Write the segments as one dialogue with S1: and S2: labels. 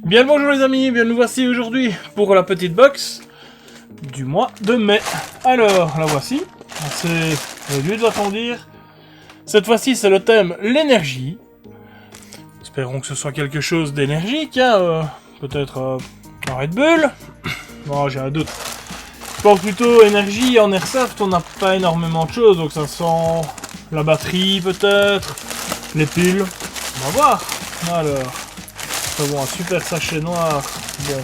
S1: Bien le bonjour les amis, bien nous voici aujourd'hui pour la petite box du mois de mai. Alors, la voici, c'est réduit doit-on dire. Cette fois-ci c'est le thème l'énergie. Espérons que ce soit quelque chose d'énergique, hein, peut-être un Red Bull. Non, j'ai un doute. Je pense plutôt énergie, en Airsoft on n'a pas énormément de choses, donc ça sent la batterie peut-être, les piles, on va voir. Alors... bon, un super sachet noir. Bon.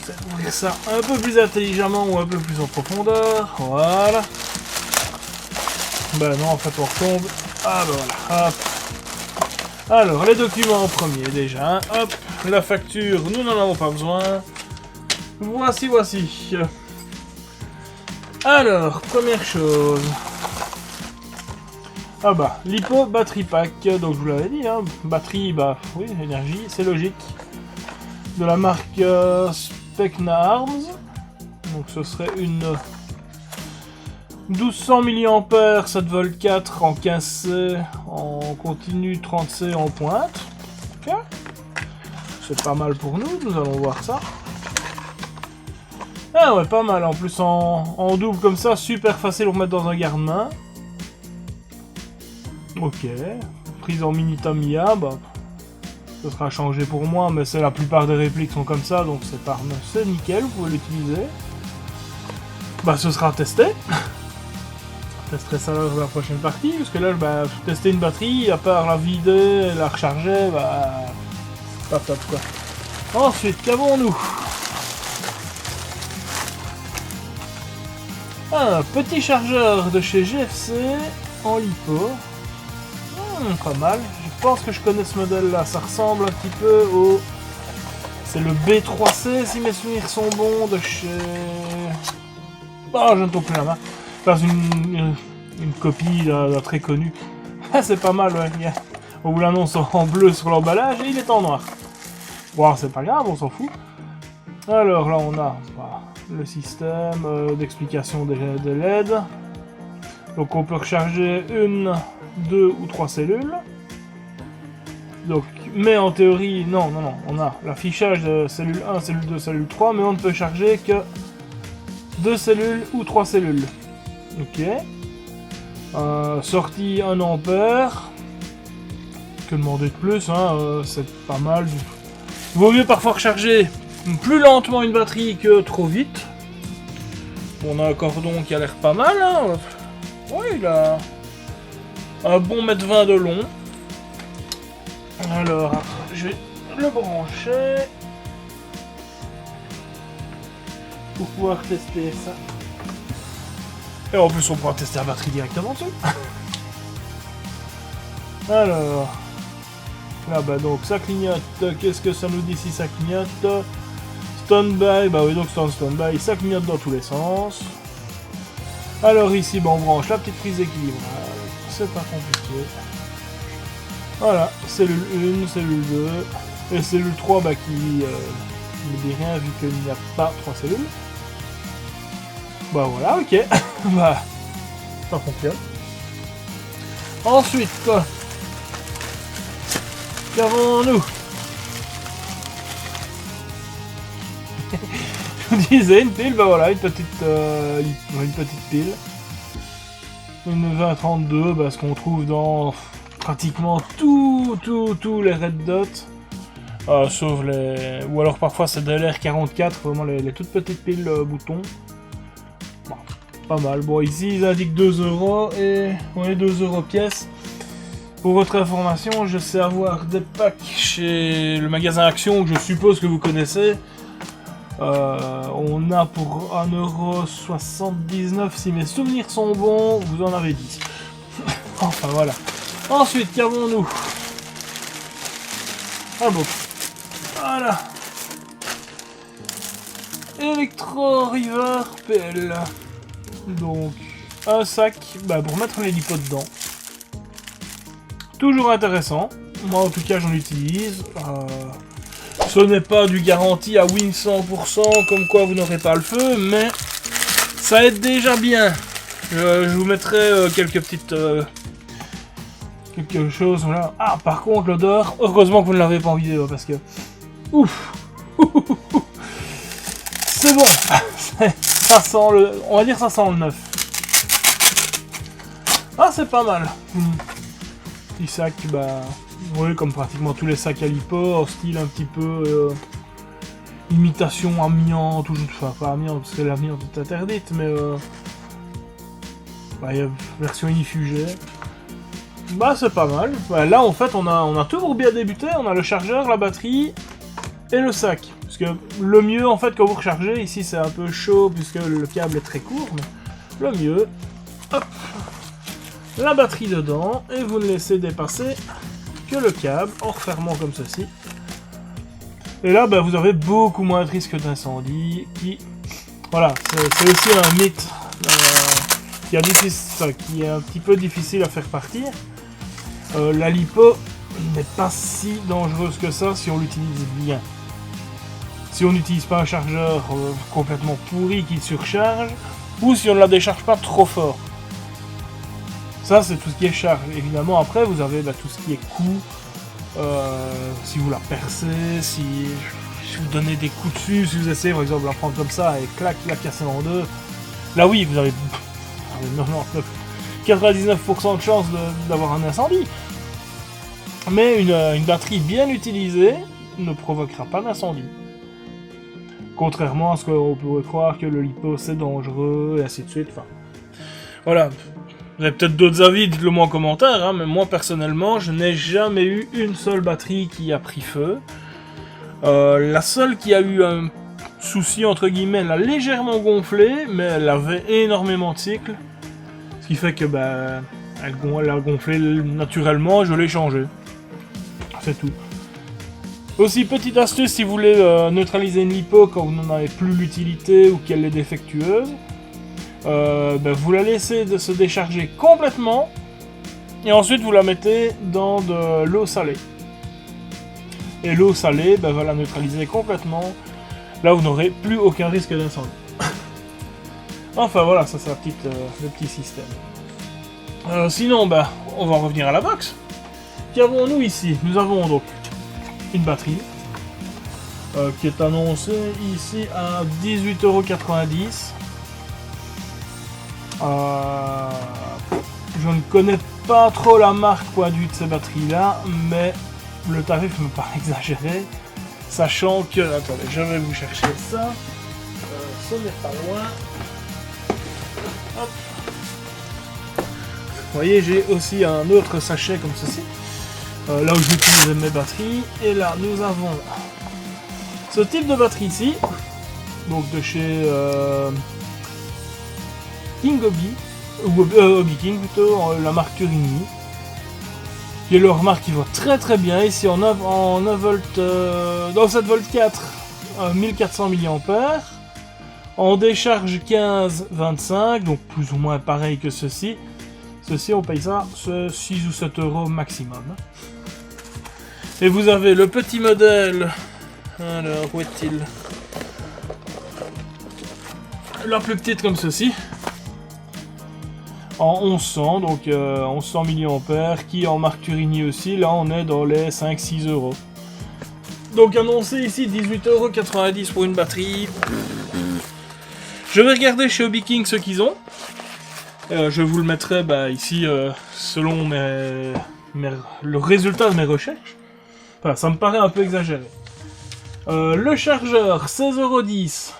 S1: Je vais ouvrir ça un peu plus intelligemment ou un peu plus en profondeur. Voilà. Ben non, en fait, on retombe. Ah ben voilà. Hop. Alors, les documents en premier déjà. Hop. La facture, nous n'en avons pas besoin. Voici. Alors, première chose. Ah bah, l'Hypo Battery Pack, donc je vous l'avais dit, hein, batterie, bah oui, énergie, c'est logique. De la marque Specna Arms, donc ce serait une 1200 mAh, 7V4 en 15C, en continu 30C en pointe. Ok, c'est pas mal pour nous allons voir ça. Ah ouais, pas mal, en plus en double comme ça, super facile pour mettre dans un garde-main. Ok, prise en mini Tamiya, bah, ce sera changé pour moi, mais c'est la plupart des répliques sont comme ça, donc c'est nickel, vous pouvez l'utiliser. Bah, ce sera testé. Je testerai ça dans la prochaine partie, parce que là, bah, tester une batterie, à part la vider et la recharger, bah, pas top quoi. Ensuite, qu'avons-nous? Un petit chargeur de chez GFC en lipo. Pas mal, je pense que je connais ce modèle là, ça ressemble un petit peu au... C'est le B3C si mes souvenirs sont bons de chez... Oh, je ne tombe plus la main. Enfin, une copie là, très connue. C'est pas mal, ouais. On vous l'annonce en bleu sur l'emballage et il est en noir. Bon, c'est pas grave, on s'en fout. Alors là on a le système d'explication des LED. Donc on peut recharger une... 2 ou 3 cellules. Donc, mais en théorie, non, on a l'affichage de cellule 1, cellule 2, cellule 3, mais on ne peut charger que 2 cellules ou 3 cellules. Ok. Sortie 1 ampère. Que demander de plus, hein, c'est pas mal. Vaut mieux parfois recharger plus lentement une batterie que trop vite. On a un cordon qui a l'air pas mal, hein. Ouais, il a... un bon mètre 20 de long. Alors, je vais le brancher pour pouvoir tester ça. Et en plus, on pourra tester la batterie directement dessus. Alors, là, bah donc ça clignote. Qu'est-ce que ça nous dit si ça clignote? Stand-by, bah oui, donc stand-by, ça clignote dans tous les sens. Alors ici, bah, on branche la petite prise d'équilibre. C'est pas compliqué. Voilà, cellule 1, cellule 2, et cellule 3 bah, qui ne dit rien vu qu'il n'y a pas 3 cellules. Bah voilà, ok. Bah, ça fonctionne. Ensuite, qu'avons-nous? Je vous disais, une pile, bah voilà, une petite pile. Une 2032, bah, ce qu'on trouve dans pratiquement tous les Red Dot. Sauf les... Ou alors parfois c'est des LR44, vraiment les toutes petites piles boutons. Bon, pas mal. Bon, ici ils indiquent 2 € et... ouais, 2 € pièce. Pour votre information, je sais avoir des packs chez le magasin Action, que je suppose que vous connaissez. On a pour 1,79 € si mes souvenirs sont bons, vous en avez 10. Enfin voilà. Ensuite, qu'avons-nous? Ah bon. Voilà. Electro River PL. Donc, un sac bah, pour mettre les lipos dedans. Toujours intéressant. Moi en tout cas j'en utilise. Ce n'est pas du garanti à win 100%, comme quoi vous n'aurez pas le feu, mais ça aide déjà bien. Je vous mettrai quelques petites... quelque chose, voilà. Ah, par contre, l'odeur, heureusement que vous ne l'avez pas en vidéo, parce que Ouf. C'est bon. Ça sent le... On va dire ça sent le neuf. Ah, c'est pas mal. Petit sac, bah... Oui, comme pratiquement tous les sacs à lipo, en style un petit peu... imitation amiante, ou enfin pas amiante, parce que l'amiante est interdite, mais... Bah, il y a version inifugée. Bah, c'est pas mal. Bah, là, en fait, on a tout pour bien débuter. On a le chargeur, la batterie et le sac. Parce que le mieux, en fait, quand vous rechargez, ici, c'est un peu chaud, puisque le câble est très court, mais le mieux... Hop, la batterie dedans, et vous ne laissez dépasser que le câble, en refermant comme ceci. Et là, bah, vous avez beaucoup moins de risque d'incendie, qui... Voilà, c'est aussi un mythe qui est un petit peu difficile à faire partir. La lipo n'est pas si dangereuse que ça si on l'utilise bien. Si on n'utilise pas un chargeur complètement pourri qui surcharge, ou si on ne la décharge pas trop fort. Ça, c'est tout ce qui est charge. Évidemment, après, vous avez tout ce qui est coup. Si vous la percez, si vous donnez des coups dessus, si vous essayez, par exemple, de la prendre comme ça et clac, la casser en deux. Là, oui, vous avez 99% de chance d'avoir un incendie. Mais une batterie bien utilisée ne provoquera pas d'incendie. Contrairement à ce qu'on pourrait croire que le lipo c'est dangereux, et ainsi de suite. Enfin, voilà. Vous avez peut-être d'autres avis, dites-le moi en commentaire, hein, mais moi personnellement, je n'ai jamais eu une seule batterie qui a pris feu. La seule qui a eu un souci, entre guillemets, elle a légèrement gonflé, mais elle avait énormément de cycles. Ce qui fait que, bah, elle a gonflé naturellement, je l'ai changé. C'est tout. Aussi, petite astuce, si vous voulez neutraliser une lipo quand vous n'en avez plus l'utilité ou qu'elle est défectueuse, vous la laissez se décharger complètement et ensuite vous la mettez dans de l'eau salée. Et l'eau salée va la neutraliser complètement. Là, vous n'aurez plus aucun risque d'incendie. Enfin voilà, ça c'est le petit système. Sinon, on va revenir à la box. Qu'avons-nous ici? Nous avons donc une batterie qui est annoncée ici à 18,90 €. Je ne connais pas trop la marque pointue de ces batteries là, mais le tarif me paraît exagéré, sachant que... Attendez, je vais vous chercher ça. Ce n'est pas loin. Hop. Vous voyez, j'ai aussi un autre sachet comme ceci, là où j'utilise mes batteries. Et là, nous avons ce type de batterie ici, donc de chez King Hobby, ou Hobby King plutôt, la marque Turini, qui est leur marque qui va très très bien. Ici en 9 volts, dans 7 volts 4, 1400 mAh, en décharge 15-25, donc plus ou moins pareil que ceci. Ceci, on paye ça 6 ou 7 € maximum. Et vous avez le petit modèle. Alors, où est-il? La plus petite comme ceci. En 1100, donc 1100 mAh, qui en marque Turini aussi. Là, on est dans les 5-6 €. Donc, annoncé ici 18,90 € pour une batterie. Je vais regarder chez Hobby King ce qu'ils ont. Je vous le mettrai ici selon le résultat de mes recherches. Enfin, ça me paraît un peu exagéré. Le chargeur, 16,10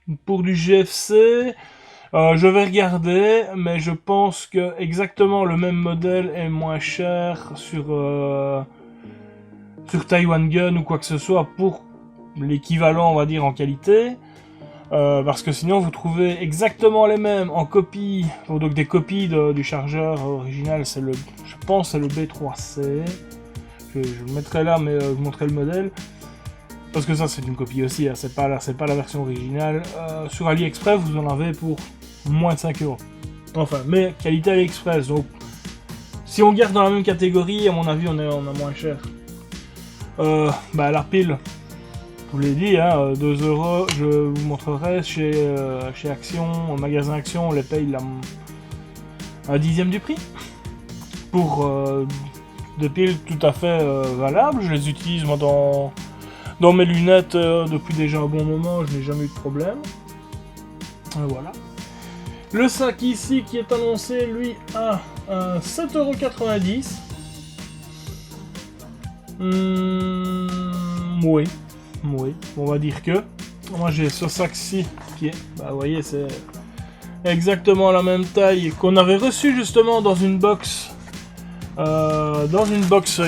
S1: € pour du GFC. Je vais regarder, mais je pense que exactement le même modèle est moins cher sur Taiwan Gun ou quoi que ce soit pour l'équivalent, on va dire, en qualité. Parce que sinon vous trouvez exactement les mêmes en copie, donc des copies du chargeur original, je pense c'est le B3C. Je le mettrai là, mais je vous montrerai le modèle. Parce que ça c'est une copie aussi, hein, c'est pas la version originale. Sur AliExpress vous en avez pour moins de 5 €. Enfin, mais qualité AliExpress, donc si on garde dans la même catégorie, à mon avis on a moins cher. La pile, je vous l'ai dit, hein, 2 €, je vous montrerai chez Action, au magasin Action, on les paye un dixième du prix. Pour des piles tout à fait valables, je les utilise moi Dans mes lunettes, depuis déjà un bon moment, je n'ai jamais eu de problème. Voilà. Le sac ici qui est annoncé, lui, à 7,90 €. Oui, on va dire que. Moi j'ai ce sac-ci qui est, bah vous voyez, c'est exactement la même taille qu'on avait reçu justement dans une box.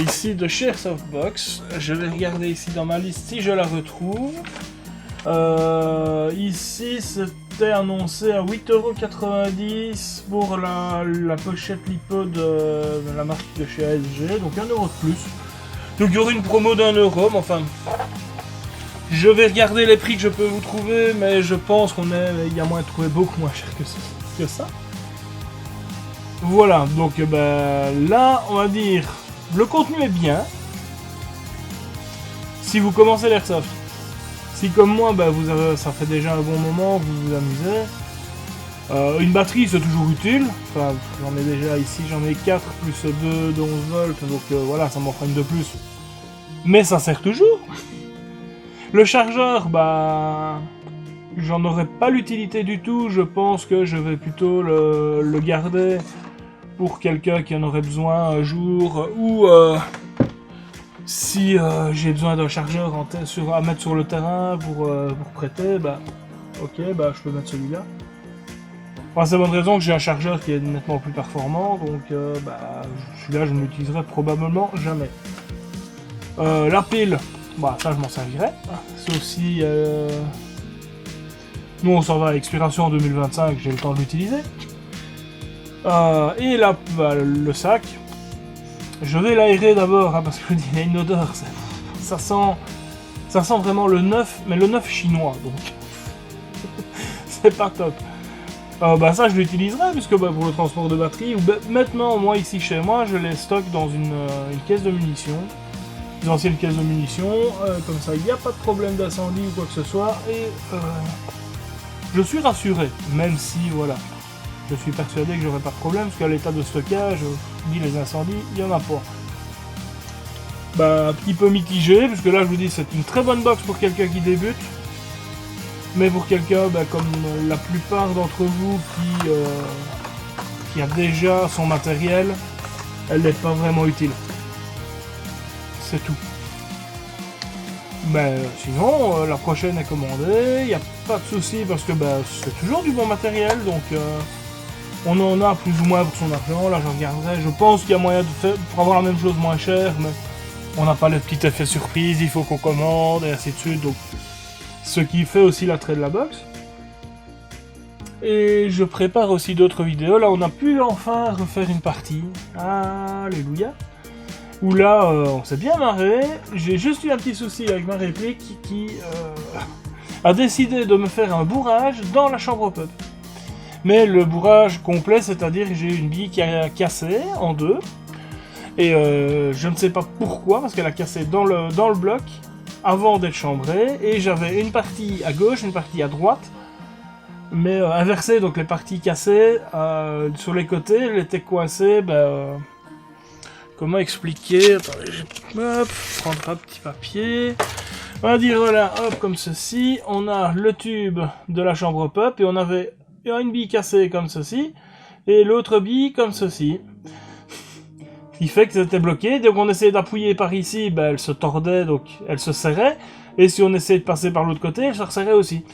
S1: Ici de chez Airsoftbox. Je vais regarder ici dans ma liste si je la retrouve. Ici c'était annoncé à 8,90 € pour la pochette lipo de la marque de chez ASG, donc 1 € de plus. Donc il y aurait une promo d'1 €, mais enfin... Je vais regarder les prix que je peux vous trouver, mais je pense il y a moyen de trouver beaucoup moins cher que ça. Voilà, donc là, on va dire, le contenu est bien. Si vous commencez l'airsoft, si comme moi, ça fait déjà un bon moment que vous vous amusez. Une batterie, c'est toujours utile. Enfin, j'en ai déjà ici, j'en ai 4 plus 2 de 11 volts, donc voilà, ça m'en fera une de plus. Mais ça sert toujours. Le chargeur, j'en aurais pas l'utilité du tout. Je pense que je vais plutôt le garder pour quelqu'un qui en aurait besoin un jour, ou si j'ai besoin d'un chargeur à mettre sur le terrain pour prêter, ok, je peux mettre celui-là. Pour la bonne raison que j'ai un chargeur qui est nettement plus performant, donc celui-là je ne l'utiliserai probablement jamais. La pile. Ça je m'en servirai, sauf si nous on s'en va à expiration en 2025, j'ai le temps de l'utiliser. Et là, le sac, je vais l'aérer d'abord, parce que il y a une odeur, ça sent vraiment le neuf, mais le neuf chinois, donc c'est pas top. Ça je l'utiliserai, puisque pour le transport de batterie, ou maintenant, moi ici chez moi, je les stocke dans une caisse de munitions. Une ancienne caisse de munitions, comme ça il n'y a pas de problème d'incendie ou quoi que ce soit, et je suis rassuré, même si voilà, je suis persuadé que j'aurai pas de problème, parce qu'à l'état de stockage, je dis les incendies, il n'y en a pas. Un petit peu mitigé, parce que là je vous dis c'est une très bonne box pour quelqu'un qui débute, mais pour quelqu'un comme la plupart d'entre vous qui a déjà son matériel, elle n'est pas vraiment utile. C'est tout. Sinon, la prochaine est commandée, il n'y a pas de souci parce que c'est toujours du bon matériel, donc on en a plus ou moins pour son argent. Là, je regarderai, je pense qu'il y a moyen de faire pour avoir la même chose moins cher, mais on n'a pas le petit effet surprise, il faut qu'on commande et ainsi de suite, donc ce qui fait aussi l'attrait de la box. Et je prépare aussi d'autres vidéos. Là, on a pu enfin refaire une partie. Alléluia. Où là, on s'est bien marré. J'ai juste eu un petit souci avec ma réplique qui a décidé de me faire un bourrage dans la chambre pub. Mais le bourrage complet, c'est-à-dire que j'ai une bille qui a cassé en deux. Et je ne sais pas pourquoi, parce qu'elle a cassé dans le bloc avant d'être chambrée. Et j'avais une partie à gauche, une partie à droite. Mais inversée, donc les parties cassées, sur les côtés, elles étaient coincées, comment expliquer? Attendez, je vais prendre un petit papier. On va dire, voilà, hop, comme ceci. On a le tube de la chambre pop et on avait une bille cassée comme ceci. Et l'autre bille comme ceci. Ce qui fait que c'était bloqué. Donc on essayait d'appuyer par ici, elle se tordait, donc elle se serrait. Et si on essayait de passer par l'autre côté, elle se resserrait aussi.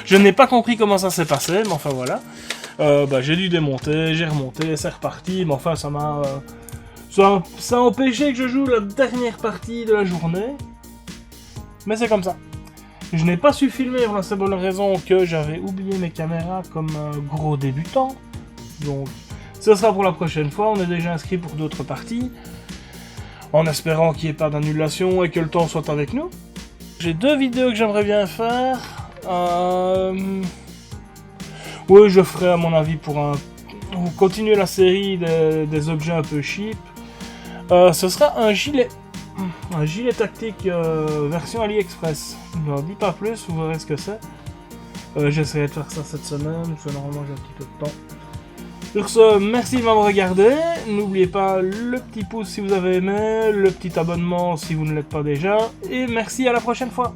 S1: Je n'ai pas compris comment ça s'est passé, mais enfin voilà. J'ai dû démonter, j'ai remonté, c'est reparti, mais enfin ça m'a... ça a empêché que je joue la dernière partie de la journée. Mais c'est comme ça. Je n'ai pas su filmer pour la simple bonne raison que j'avais oublié mes caméras comme un gros débutant. Donc ce sera pour la prochaine fois, on est déjà inscrit pour d'autres parties. En espérant qu'il n'y ait pas d'annulation et que le temps soit avec nous. J'ai 2 vidéos que j'aimerais bien faire. Oui, je ferai à mon avis pour continuer la série des objets un peu cheap. Ce sera un gilet tactique version AliExpress. Je n'en dis pas plus, vous verrez ce que c'est. J'essaierai de faire ça cette semaine, parce que normalement j'ai un petit peu de temps. Sur ce, merci de m'avoir regardé. N'oubliez pas le petit pouce si vous avez aimé, le petit abonnement si vous ne l'êtes pas déjà. Et merci, à la prochaine fois.